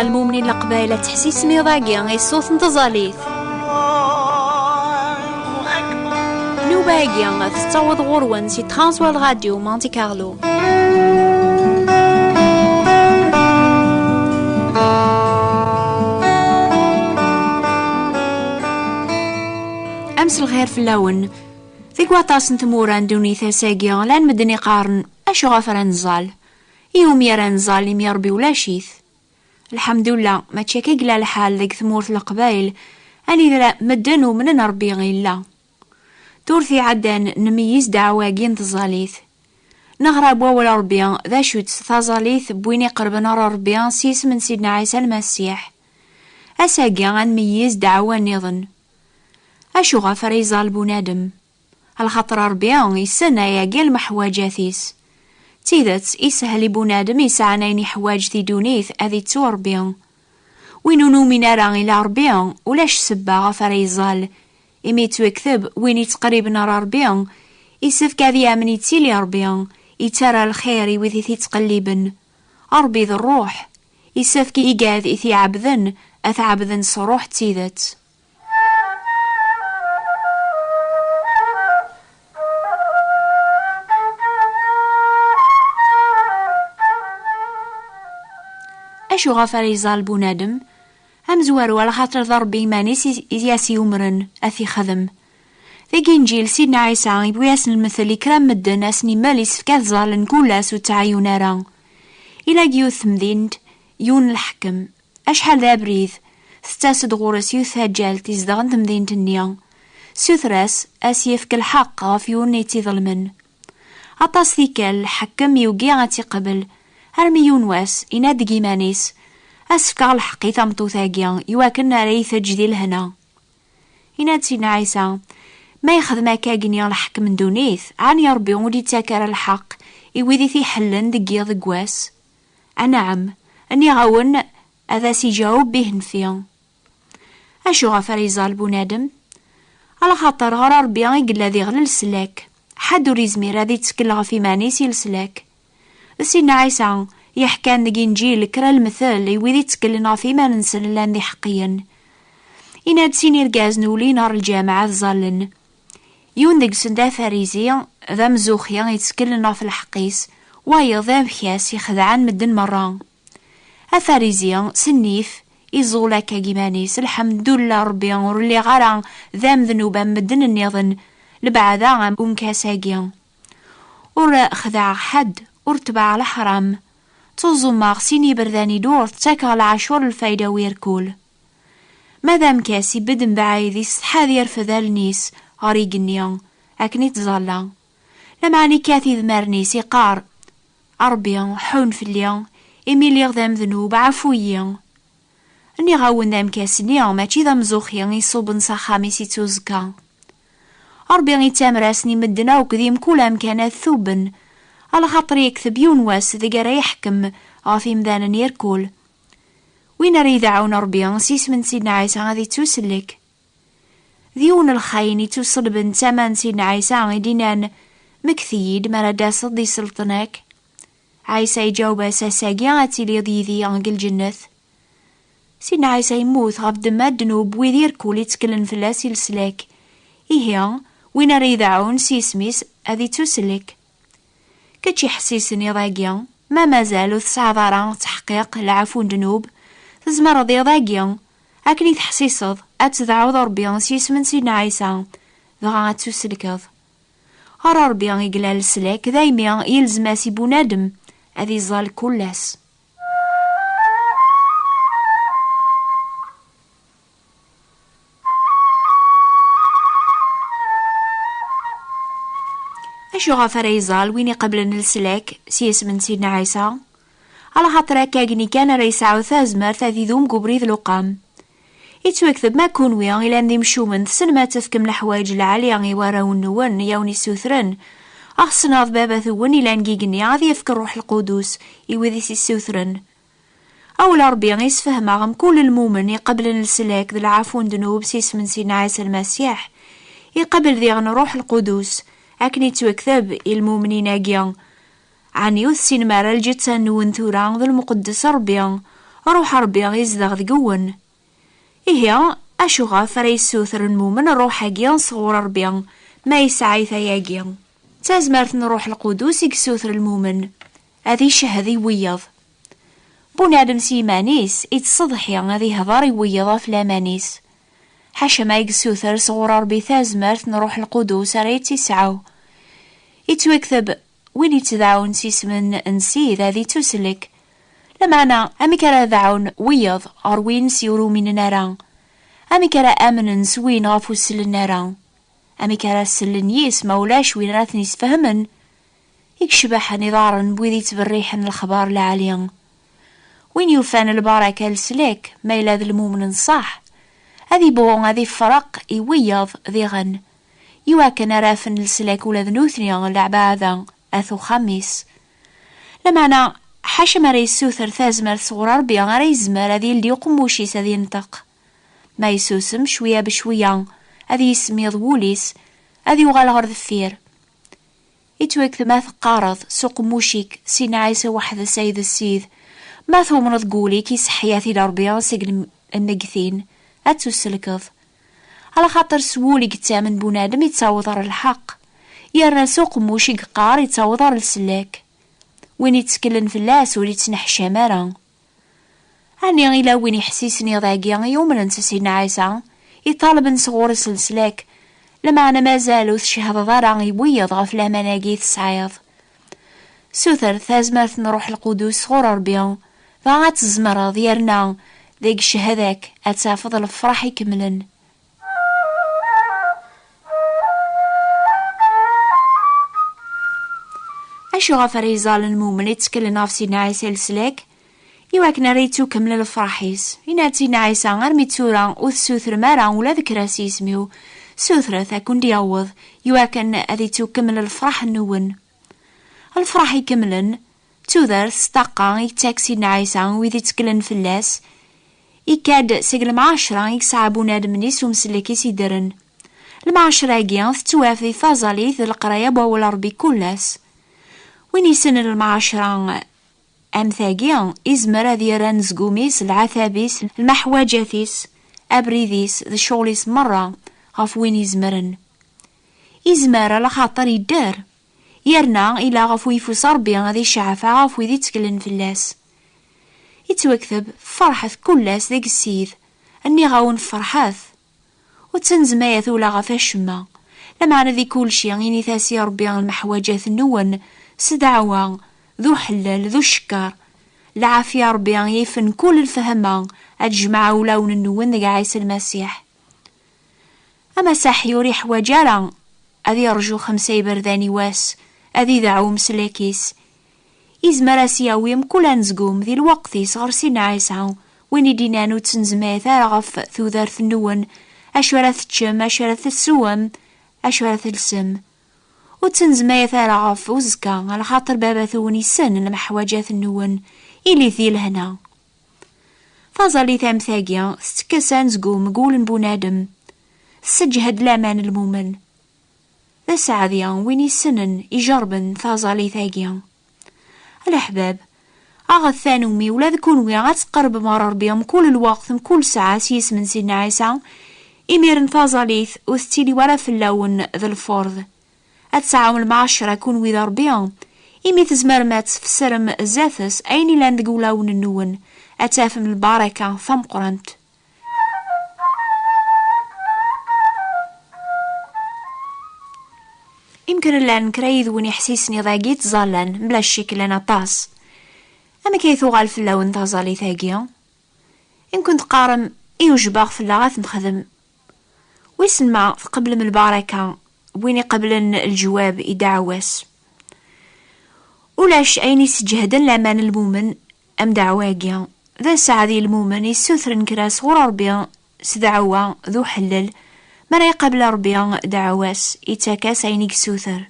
المؤمنين القبائل تحسيس ميضاقي الصوت انتظاليث نوباقي تتعوض غرون سي ترانسوا الراديو مونتي كارلو. أمس الخير في اللون في قواطاس نتموران دوني ثاساقيا لان مدني قارن أشو غفر نزال يوم يرى نزال يم يربي ولا شيث. الحمد لله ما تشاكي قلا الحال ذيك ثمورة القبايل أني ذا مدن ومن نربي غيلا دورثي عدان نميز دعواقي نتزاليث نغرب ولا ربيان ذا شوت ثازاليث بويني قربنا ربيان سيس من سيدنا عيسى المسيح أساقيا غنميز دعوة نظن أشو غفر يزال بنادم الخطر ربيان يسنى ياقي المحواجاتيس تيدت يسهل بنادم يسعنين حواج ذي دونيث أذي تسو ربيان وينو نومينا راغي لربيان ولاش سبا غفر يزال إمي توكثب وين يتقريب نرى ربيان يسفك ذي أمني تسيلي ربيان يترى الخير وذي تقليبن أربي ذي الروح يسفك إيقاذ إثي عبذن أثعبذن صروح تيدت. أشو غفر يزال بنادم هم زوارو على خاطر ضرب إيمانيس ياسي يمرن أثي خدم ذي إنجيل سيدنا عيسى يبوياسن المثل يكرم مدن أسني ماليس فكاث زالن كولاس وتعايون ران إلا جيوث مدينت يون الحكم أشحال ذا بريث ستاسد غورس يوث هجال تيزدغن تمدين تنيا سوثراس أسيفك الحق غافيون نيتي ظلمن أطاس ذيكال الحكم يوقي غاتي قبل هرميون واس إناد إيمانيس أسفكا الحقي ثمتو ثاقيا يواكن ريث جدي لهنا إناد سيدنا عيسى ما يخدم كاقنيا الحق من دونيث عن يربي ودي تاكر الحق إوذي في حلن دقيا ذقواس أنعم أني غاون أذا سيجاوب به نفيا أشو غفر يزال بنادم على خاطر غرار بيان يقل ذي غل السلاك حد ريزمير هذي تسكلغ في مانيس يلسلاك سيدنا عيسى يحكان ذي إنجيل كرا المثال يوذي تسكلنا فيما ننسل لان ذي حقيا إناد سينير غاز نولي نار الجامعة ظلن يون ذيك سندا فاريزي ذا مزوخيا يتسكلنا في الحقيس وايض ذا بخياس يخدعان مدن مران أفاريزيا سنيف إزولا كاقيمانيس الحمد لله ربي ورلي غارا ذام ذنوبا مدن النظن لبعدا عم كاساقيا ور خدع حد ورتبع على حرام توزو سيني برداني دور تاكا العشور الفايدة ويركول ماذا مكاسي بدن بعايذيس حاذي يرفذال نيس غريق النيان أكني تظلا لمعني كاثي ذمارنيس يقار أربيا حون في الليان إميلي غذام ذنوب عفويا أني غاون ذا مكاسنيا ماشي ذا مزوخيا يصوب نصخامي سيتوزكا أربيا يتامراسني مدنا وكذيم كل أمكانات ثوبن على خاطر يكتب يونواس ذي قرا يحكم غافي مذانا يركول وين ريد عون ربيان سيس من سيدنا عيسى غادي توسلك ذيون الخاين يتوصل بن تامان سيدنا عيسى غيدينان مكثيد مردا صدي سلطناك عيسى يجاوب ساساقيا غاتي لي ضيذي انقل جنث سيدنا عيسى يموت غاف دما الدنوب ويذ يركول يتكلن فلاس يلسلاك إيهيا وين ريد عون سيسميس هذي توسلك كتشي حسيسني ضاقيا ما مازالو تسعى ضارا تحقيق العفو دنوب تزمر ضي ضاقيا أكني تحسيصض أتذعوض ربيان سيس من سيدنا عيسى ضغا تسلكض غرا ربيان يقلال السلاك ذايميا يلزماسي بنادم أذي زال كلاس. أشو غفر يزال ويني قبل نلسلاك سيس من سيدنا عيسى على خاطر كاقني كان ريس عوثا زمار ذي ذوم قبريذ لقام يتوكثب ما كون ويان إلا ندي مشومن تسن ما تفكم الحوايج العالية يواراون نوان يوني سوثرن أخصنا بابا ثوان إلا نقيقني غادي يفكر روح القدوس يوذي سوثرن أول ربي يسفهم غم كل المؤمن يقبل نلسلاك ذي العفو دنوب سيس من سيدنا عيسى المسيح يقبل ذي غن روح القدوس أكني توكثب المؤمنين أجيان عن يوث سينمار الجتسان وانثوران ذو المقدس ربيان روح ربي غيزدغ ذقون. إيه أشوغا فري السوثر المؤمن الروح أجيان صغور ربي ما يسعي ثياجيان تازمرت نروح القدوس يكسوثر المؤمن هذي شهذي ويض بنادم سيمانيس يتصضحي هذي هضاري ويضا في لامانيس حاشا ما يكسوثر صغور ربي تازمرت نروح القدوس ريت يسعو يتوكتب وين يتدعون سيسمن نسيد هذي تسلك لمعنى أمي كرا دعون ويض أروين سيورو من ناران أمي كرا آمن نسوين غافو سل الناران أمي كرا سل نيس مولاش وين راتني سفهمن يكشبح نظارا بوذي تبريحن الخبار لعاليان وين يوفان البركة لسلاك ما يلاذ المؤمن صح هذي بغون هذي فرق يويض ذي غن يواكن رافن لسلاك ولا ذنوثني اللعبة أثو خميس لمعنى حاشا ما ريسوثر ثازمر صغر ربي غير يزمر هذي اللي يقموشي سذي ينطق ما يسوسم شوية بشوية هذي يسميض ووليس هذي يغال غير ذفير يتوكث ما ثقارض سوق موشيك سينا عيسى وحدة سيد السيد ما ثو من تقولي كيس حياتي لربي سجن النقثين أتسلكض على خاطر سوولي قتامن بنادم يتصوضر الحق يرنا سوق موشيك قار يتصوضر السلاك وين يتسكلن في اللاس ولي تنحشى مرا أني غيلا وين يحسيسني ضاقيا يوم ننسى سيدنا عيسى يطالب نصغور السلسلاك لما أنا ما زالو شهد ضارا يبويض غفلا مناقي تسعيض سوثر ثازمرت نروح القدوس صغور ربيا فغات الزمرة ديالنا ذيك الشهداك أتافض الفرح يكملن أشو غفر يزال المؤمن يتكلن في سيدنا عيسى السلاك يواكنا ريتو كمل الفراحيس ينات سيدنا عيسى غير ميتورا وثسوثر مارا ولا ذكرى سيسميو سوثرة تكون ديعوض يواكن أذيتو كمل الفرح النون الفرح يكملن توذر ستاقا يتاك سيدنا عيسى ويذي تكلن في اللاس يكاد سيقل معاشرة يكسعبو نادم نيس ومسلكي سيدرن المعاشرة جيان ثتوافي ثازالي ذي القراية بول ربي كلاس وين يسن المعاشرة أمثاقيا إزمرا ذي نزقوميس العثابيس المحواجاتيس أبريديس ذي شغليس مرة غف وين يزمرن يزمر لخاطر يدار يرنا إلا غفو يفوس ربي غادي شعفا غفو يدي تكلن في اللاس يتوكثب فرحث كلاس ذاك السيد أني غاون فرحث وتنزمايا ثولا غفا الشما لما ذي كل شي غيني ثاسي ربي المحواجات النون سدعوا ذو حلال ذو شكر العافية ربي يفن كل الفهمة أتجمع ولون النون ذي عيسى المسيح أما ساحي وريح وجارة أذي يرجو 5 برداني واس أذي دعو مسلاكيس إزمرا سياويم كل نزقوم ذي الوقت صغر سيدنا عيسى وين يدينانو تنزمي ثارغف ثوذار النون أشوارة تشم أشوارة السوم أشوارة السم وتنزمي ثارغف وزكا على خاطر بابا ثوني سن المحواجات النون إلي ذي لهنا فازالي ثام ثاقيا ستكسان زقوم قول بنادم سجهد لامان المؤمن ذا سعديا وين يسنن يجربن ثازالي ثاقيا الأحباب أغا ثانومي ولا ذكونوي غتقرب مرار بيهم كل الوقت كل ساعة سيس من سيدنا عيسى إميرن ثازاليث وستيلي ورا في اللون ذا الفورض أتسعاون المعاشرة كونوي ذا ربيا إمي تزمرمات في سرم الزاثس أيني لاند قولاون النون أتافم البركة ثم قرنت يمكن لان كريذ وين يحسيسني ضاقيت زالان بلا الشكل انا طاس اما كيثو غال في اللون تازالي ثاقيا ان كنت قارم يوجباغ في اللغات نخدم ويسمع قبل من البركة وين قبل الجواب يدعواس ولاش ايني سجهدن لامان المؤمن ام دعواقيا ذا سعدي المؤمن يسوثرن كراس غور ربيا سدعوا ذو حلل مرا يقبل ربيا دعواس يتاكاس عينيك سوثر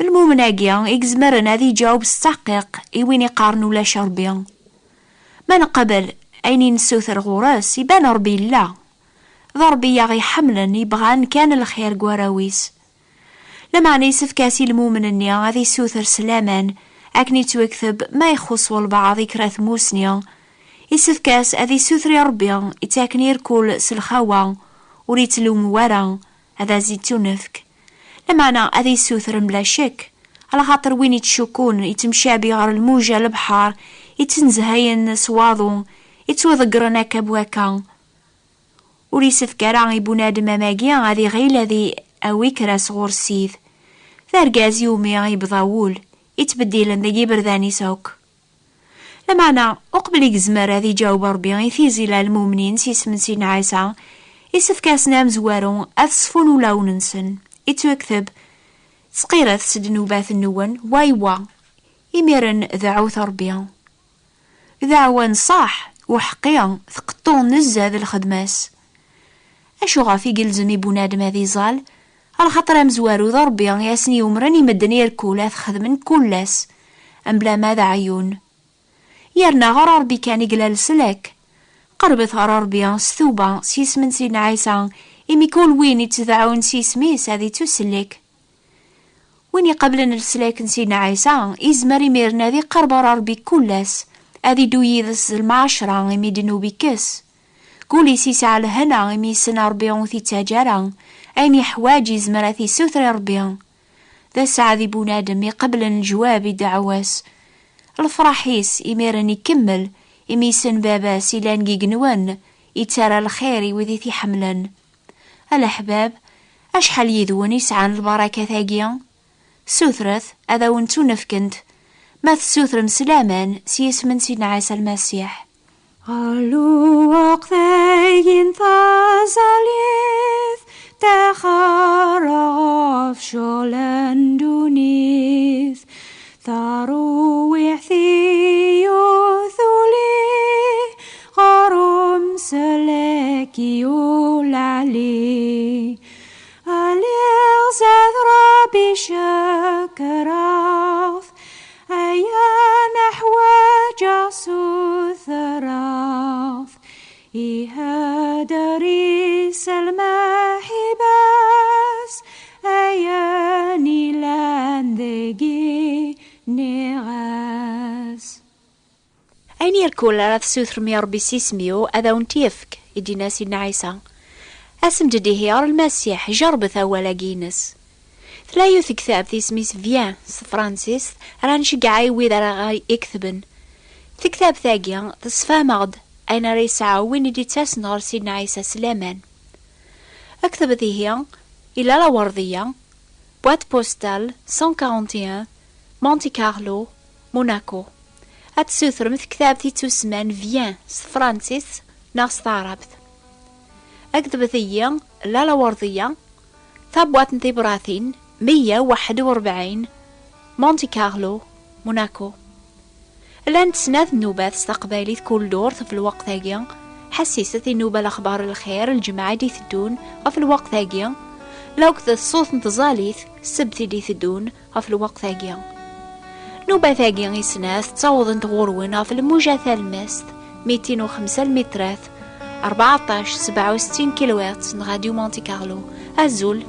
المؤمن اقيا يكزمرن هذي جاوب التحقيق وين يقارنو لاش ربيا ما نقبل عيني نسوثر غوراس يبان ربي لا ضربي يغي حملا يبغان كان الخير قواراويس لما نيسف كاسي المؤمن اني غادي سوثر سلامان اكني توكثب ما يخص والبعض يكراث موسنيا يسفكاس أذي سوثري ربي يتاكن يركول سلخاوة وريتلوم ورا هذا زيتو نفك. لمعنى أذي سوثر بلا شك على خاطر وين يتشكون يتمشى غار الموجة البحار يتنزهين سواضو يتوذقرنا كبواكا وريسفكا راغي بنادم ماكيا غادي غير الذي أويكرا صغور السيد ثارقاز يومي غيبضاول يتبديلن ذي برداني سوك. لمعنى أقبل يزمر هذي جاوب ربي يثيزي للمؤمنين سيسمن سين عيسى يسفكاسنا مزوارون أثصفون ولاو ننسن يتوكثب سقيرة سدنوبات النون وايوا يميرن ذعوث ربي ذعوان صاح وحقيا ثقطون نزاد الخدماس. أشو غافي قلزمي بنادم هذي زال على خاطر مزوارو ضربي ياسني ومرني مدني ركولات خدمن كلاس أم بلا ماذا عيون يرنا غرار بي كان يقلال سلاك قربت غرار بي ستوبة سيس من سيدنا عيسى إمي كل وين يتذعون سيس ميس هذي تسلك وين قبل السلاك سيدنا عيسى إزمر يميرنا ذي قرب غرار بي كلاس هذي دوي ذس المعشرة إمي دنو بكس قولي سيس على هنا إمي سنة ربيون في تاجرة أيني حواجي زمراتي سوثري ربيون ذا سعذي بنادم قبل الجواب دعواس الفرحيس إميرني كمل إميسن بابا سيلان جيجنوان يتسارى الخير وذي في حملا. الأحباب أشحال يذون يسعان البركة ثاقيا سوثرث أذا ونتو نفكنت ما تسوثر مسلامان سيس من سيدنا عيسى المسيح. قالوا وقتين ثازاليث تخرف شولن دونيث ثروح ثيو ثولي غرم سلكيو لعلي اليغزاذ ربي شكراث أيا نحو جاسو ثراث إيها دريس المحباس أيا نيلان ذيقي نغاس. أين يركول راث سوثر ميار بسيسميو أذا ونتيفك إدينا سيدنا عيسى أسم جديهيار المسيح جربث أولا جينس ثلايو ثكثاب ثيسميس فيان فرانسيس رانشقعي ويذا رغاي يكثبن ثكثاب ثاقيا تصفى مغد أين ريسعا وين دي تسنغر سيدنا عيسى سلامان أكتبت هي إلى لا وردية بوات بوستال 141 مونتي كارلو موناكو أتسوثر مثل كتاب تسمان فيان فرانسيس ناس ثاربت أكتبت هي إلى لا وردية ثابوات نثيبراثين 141 مونتي كارلو موناكو. الآن تسناث النوبات استقبالي كل دور في الوقت هاقيا حسيست النوبة الأخبار الخير الجماعة دي ثدون في الوقت هاقيا لو كذا الصوت انتظاليث السبت دي ثدون في الوقت هاقيا نوبة ثاقيا يسناث تصوض انت غوروين في الموجة ثالمست 205 المترات 14-67 كيلوات راديو مونتي كارلو. أزول